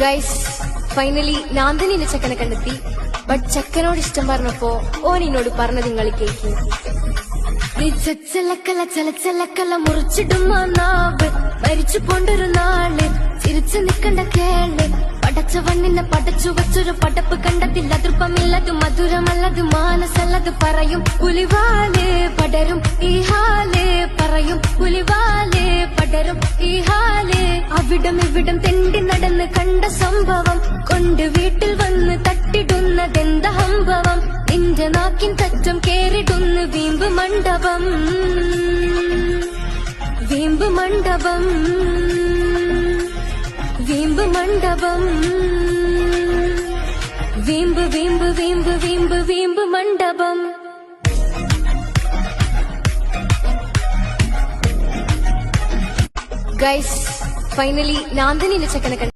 Guys finally ഞാൻ തന്നെ എന്റെ ചെക്കനെ കണ്ടെത്തി. ബട്ട് ചെക്കനോട് ഇഷ്ടം പറഞ്ഞപ്പോ ഓൻ എന്നോട് പറഞ്ഞത് നിങ്ങൾ കേക്ക്. ചലച്ചലക്കല മുറിച്ചിടുമ്പോ നാവ് മരിച്ചു പോണ്ടൊരു നാള് ചിരിച്ചു നിക്കണ്ട കേള്. പടച്ചവണ്ണിനെ പടച്ചു വച്ചൊരു പടപ്പ് കണ്ടതില്ല. തൃപ്പമില്ലത് മധുരമല്ലത് മാനസല്ലത് പറയും പുലിവാല് പടരും ഈ ഹാല്. പറയും പുലിവാല് പടരും ഈ ഹാല്. അവിടം ഇവിടം തെണ്ടി നടന്ന് കണ്ട സംഭവം കൊണ്ട് വീട്ടിൽ വന്ന് തട്ടിടുന്നതെന്ത സംഭവം. നിന്റെ നാക്കിൻ തറ്റം കേറിടുന്നു വീമ്പ് മണ്ഡപം. വീമ്പ് മണ്ഡപം വീമ്പ് മണ്ഡപം വീമ്പ് വീമ്പ് വീമ്പ് വീമ്പ് വീമ്പ് മണ്ഡപം. ഗൈസ് ഫൈനലി ഞാൻ തന്നെ എന്റെ ചെക്കനെ